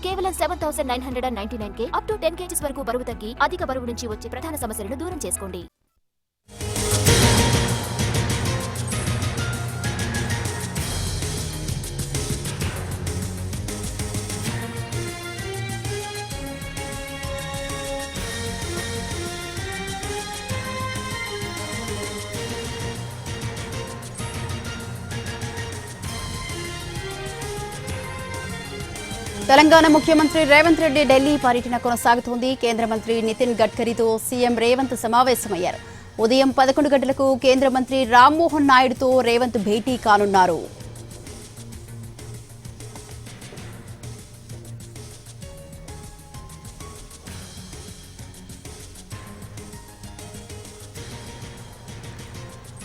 కేవలం 7,999K up to 10 kgs వరకు బరువు తగ్గి అధిక బరువు నుంచి వచ్చే ప్రధాన సమస్యలను దూరం చేసుకోండి. తెలంగాణ ముఖ్యమంత్రి రేవంత్ రెడ్డి ఢిల్లీ పర్యటన కొనసాగుతోంది. కేంద్ర మంత్రి నితిన్ గడ్కరీతో సీఎం రేవంత్ సమావేశమయ్యారు. ఉదయం 11 గంటలకు కేంద్ర మంత్రి రామ్మోహన్ నాయుడుతో రేవంత్ భేటీ కానున్నారు.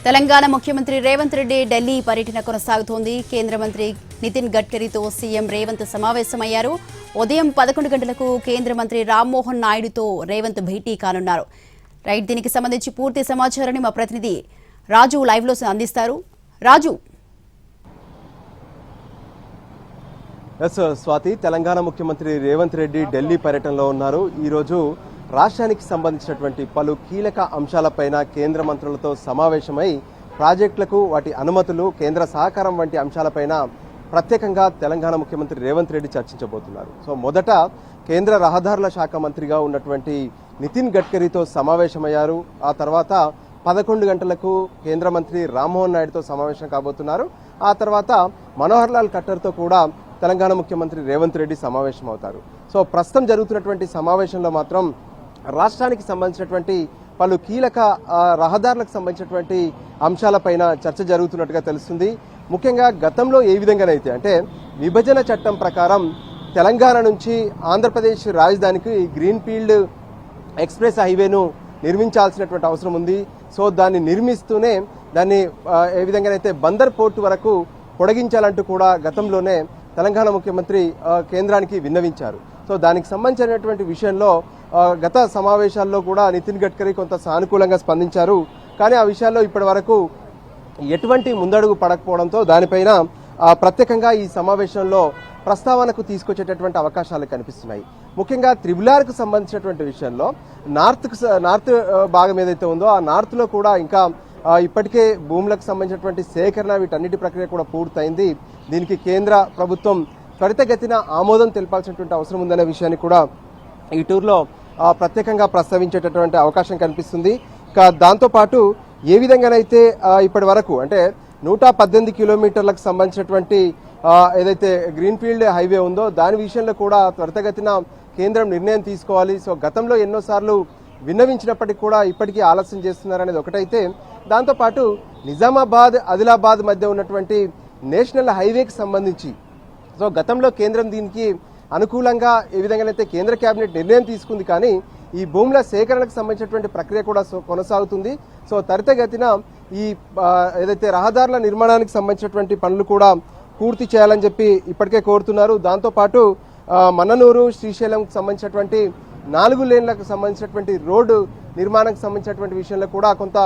తెలంగాణ ముఖ్యమంత్రి రేవంత్ రెడ్డి ఢిల్లీ పర్యటన కొనసాగుతోంది. కేంద్ర మంత్రి నితిన్ గడ్కరీతో సీఎం రేవంత్ సమావేశమయ్యారు. ఉదయం 11 గంటలకు కేంద్ర మంత్రి రామ్మోహన్ నాయుడుతో రేవంత్ భేటీ కానున్నారు. రైట్, దీనికి సంబంధించి పూర్తి సమాచారాన్ని మా ప్రతినిధి రాజు లైవ్ లో అందిస్తారు. రాజు. స్వాతి, తెలంగాణ ముఖ్యమంత్రి రేవంత్ రెడ్డి ఢిల్లీ పర్యటనలో ఉన్నారు. ఈరోజు రాష్ట్రానికి సంబంధించినటువంటి పలు కీలక అంశాలపైన కేంద్ర మంత్రులతో సమావేశమై ప్రాజెక్టులకు వాటి అనుమతులు, కేంద్ర సహకారం వంటి అంశాలపైన ప్రత్యేకంగా తెలంగాణ ముఖ్యమంత్రి రేవంత్ రెడ్డి చర్చించబోతున్నారు. సో మొదట కేంద్ర రహదారుల శాఖ మంత్రిగా ఉన్నటువంటి నితిన్ గడ్కరీతో సమావేశమయ్యారు. ఆ తర్వాత 11 గంటలకు కేంద్ర మంత్రి రామ్మోహన్ నాయుడుతో సమావేశం కాబోతున్నారు. ఆ తర్వాత మనోహర్ లాల్ ఖట్టర్తో కూడా తెలంగాణ ముఖ్యమంత్రి రేవంత్ రెడ్డి సమావేశం అవుతారు. సో ప్రస్తుతం జరుగుతున్నటువంటి సమావేశంలో మాత్రం రాష్ట్రానికి సంబంధించినటువంటి పలు కీలక రహదారులకు సంబంధించినటువంటి అంశాలపైన చర్చ జరుగుతున్నట్టుగా తెలుస్తుంది. ముఖ్యంగా గతంలో ఏ విధంగానైతే అంటే విభజన చట్టం ప్రకారం తెలంగాణ నుంచి ఆంధ్రప్రదేశ్ రాజధానికి గ్రీన్ఫీల్డ్ ఎక్స్ప్రెస్ హైవేను నిర్మించాల్సినటువంటి అవసరం ఉంది. సో దాన్ని నిర్మిస్తూనే దాన్ని ఏ విధంగానైతే బందర్ పోర్టు వరకు పొడిగించాలంటూ కూడా గతంలోనే తెలంగాణ ముఖ్యమంత్రి కేంద్రానికి విన్నవించారు. సో దానికి సంబంధించినటువంటి విషయంలో గత సమావేశాల్లో కూడా నితిన్ గడ్కరీ కొంత సానుకూలంగా స్పందించారు. కానీ ఆ విషయాల్లో ఇప్పటి వరకు ఎటువంటి ముందడుగు పడకపోవడంతో దానిపైన ప్రత్యేకంగా ఈ సమావేశంలో ప్రస్తావనకు తీసుకొచ్చేటటువంటి అవకాశాలు కనిపిస్తున్నాయి. ముఖ్యంగా త్రిబులార్కు సంబంధించినటువంటి విషయంలో నార్త్ భాగం ఏదైతే ఉందో ఆ నార్త్లో కూడా ఇంకా ఇప్పటికే భూములకు సంబంధించినటువంటి సేకరణ వీటన్నిటి ప్రక్రియ కూడా పూర్తయింది. దీనికి కేంద్ర ప్రభుత్వం త్వరితగతిన ఆమోదం తెలపాల్సినటువంటి అవసరం ఉందనే విషయాన్ని కూడా ఈ టూర్లో ప్రత్యేకంగా ప్రస్తావించేటటువంటి అవకాశం కనిపిస్తుంది. దాంతోపాటు ఏ విధంగానైతే ఇప్పటి వరకు అంటే 118 కిలోమీటర్లకు సంబంధించినటువంటి ఏదైతే గ్రీన్ఫీల్డ్ హైవే ఉందో దాని విషయంలో కూడా త్వరితగతిన కేంద్రం నిర్ణయం తీసుకోవాలి. సో గతంలో ఎన్నోసార్లు విన్నవించినప్పటికీ కూడా ఇప్పటికీ ఆలస్యం చేస్తున్నారనేది ఒకటైతే, దాంతోపాటు నిజామాబాద్ ఆదిలాబాద్ మధ్య ఉన్నటువంటి నేషనల్ హైవేకి సంబంధించి సో గతంలో కేంద్రం దీనికి అనుకూలంగా ఏ విధంగానైతే కేంద్ర కేబినెట్ నిర్ణయం తీసుకుంది, కానీ ఈ భూముల సేకరణకు సంబంధించినటువంటి ప్రక్రియ కూడా కొనసాగుతుంది. సో త్వరితగతిన ఈ ఏదైతే రహదారుల నిర్మాణానికి సంబంధించినటువంటి పనులు కూడా పూర్తి చేయాలని చెప్పి ఇప్పటికే కోరుతున్నారు. దాంతోపాటు మన్ననూరు శ్రీశైలంకి సంబంధించినటువంటి 4 లేన్లకు సంబంధించినటువంటి రోడ్డు నిర్మాణానికి సంబంధించినటువంటి విషయంలో కూడా కొంత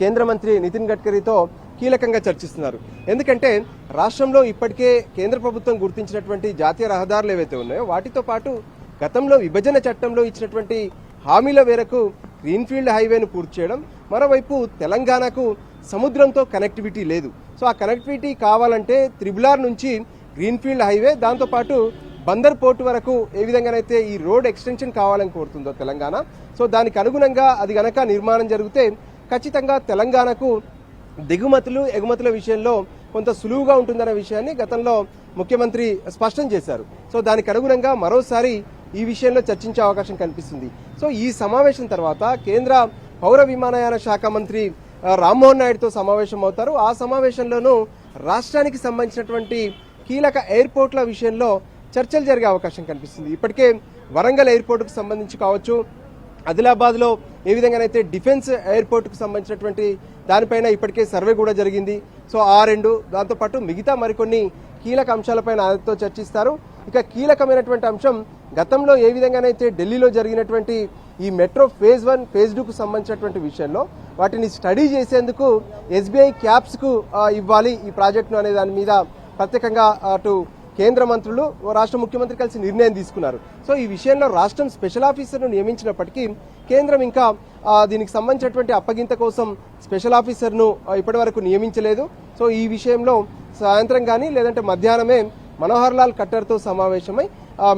కేంద్ర మంత్రి నితిన్ గడ్కరీతో కీలకంగా చర్చిస్తున్నారు. ఎందుకంటే రాష్ట్రంలో ఇప్పటికే కేంద్ర ప్రభుత్వం గుర్తించినటువంటి జాతీయ రహదారులు ఏవైతే ఉన్నాయో వాటితో పాటు గతంలో విభజన చట్టంలో ఇచ్చినటువంటి హామీల మేరకు గ్రీన్ఫీల్డ్ హైవేను పూర్తి చేయడం, మరోవైపు తెలంగాణకు సముద్రంతో కనెక్టివిటీ లేదు. సో ఆ కనెక్టివిటీ కావాలంటే త్రిబులార్ నుంచి గ్రీన్ఫీల్డ్ హైవే, దాంతోపాటు బందర్ పోర్టు వరకు ఏ విధంగానైతే ఈ రోడ్ ఎక్స్టెన్షన్ కావాలని కోరుతుందో తెలంగాణ, సో దానికి అనుగుణంగా అది గనక నిర్మాణం జరిగితే ఖచ్చితంగా తెలంగాణకు దిగుమతులు ఎగుమతుల విషయంలో కొంత సులువుగా ఉంటుందనే విషయాన్ని గతంలో ముఖ్యమంత్రి స్పష్టం చేశారు. సో దానికి అనుగుణంగా మరోసారి ఈ విషయంలో చర్చించే అవకాశం కనిపిస్తుంది. సో ఈ సమావేశం తర్వాత కేంద్ర పౌర విమానయాన శాఖ మంత్రి రామ్మోహన్ నాయుడుతో సమావేశం అవుతారు. ఆ సమావేశంలోనూ రాష్ట్రానికి సంబంధించినటువంటి కీలక ఎయిర్పోర్ట్ల విషయంలో చర్చలు జరిగే అవకాశం కనిపిస్తుంది. ఇప్పటికే వరంగల్ ఎయిర్పోర్టుకు సంబంధించి కావచ్చు, ఆదిలాబాద్లో ఏ విధంగానైతే డిఫెన్స్ ఎయిర్పోర్టుకు సంబంధించినటువంటి దానిపైన ఇప్పటికే సర్వే కూడా జరిగింది. సో ఆ రెండు, దాంతోపాటు మిగతా మరికొన్ని కీలక అంశాలపైన ఆయనతో చర్చిస్తారు. ఇక కీలకమైనటువంటి అంశం గతంలో ఏ విధంగానైతే ఢిల్లీలో జరిగినటువంటి ఈ మెట్రో ఫేజ్ 1, ఫేజ్ 2కు సంబంధించినటువంటి విషయంలో వాటిని స్టడీ చేసేందుకు SBI క్యాప్స్కు ఇవ్వాలి ఈ ప్రాజెక్టును అనే దాని మీద ప్రత్యేకంగా అటు కేంద్ర మంత్రులు రాష్ట్ర ముఖ్యమంత్రి కలిసి నిర్ణయం తీసుకున్నారు. సో ఈ విషయంలో రాష్ట్రం స్పెషల్ ఆఫీసర్ను నియమించినప్పటికీ కేంద్రం ఇంకా దీనికి సంబంధించినటువంటి అప్పగింత కోసం స్పెషల్ ఆఫీసర్ను ఇప్పటి వరకు నియమించలేదు. సో ఈ విషయంలో సాయంత్రం కానీ లేదంటే మధ్యాహ్నమే మనోహర్ లాల్ ఖట్టర్తో సమావేశమై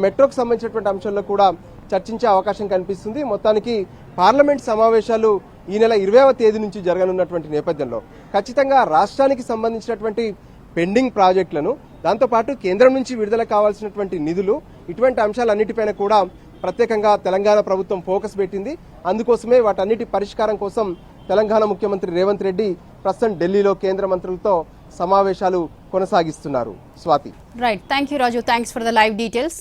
మెట్రోకు సంబంధించినటువంటి అంశాల్లో కూడా చర్చించే అవకాశం కనిపిస్తుంది. మొత్తానికి పార్లమెంట్ సమావేశాలు ఈ నెల 20వ తేదీ నుంచి జరగనున్నటువంటి నేపథ్యంలో ఖచ్చితంగా రాష్ట్రానికి సంబంధించినటువంటి పెండింగ్ ప్రాజెక్టులను, దాంతోపాటు కేంద్రం నుంచి విడుదల కావాల్సినటువంటి నిధులు, ఇటువంటి అంశాలన్నిటిపైన కూడా ప్రత్యేకంగా తెలంగాణ ప్రభుత్వం ఫోకస్ పెట్టింది. అందుకోసమే వాటన్నిటి పరిష్కారం కోసం తెలంగాణ ముఖ్యమంత్రి రేవంత్ రెడ్డి ప్రస్తుతం ఢిల్లీలో కేంద్ర మంత్రులతో సమావేశాలు కొనసాగిస్తున్నారు. Swathi. Right, thank you Raju, thanks for the live details.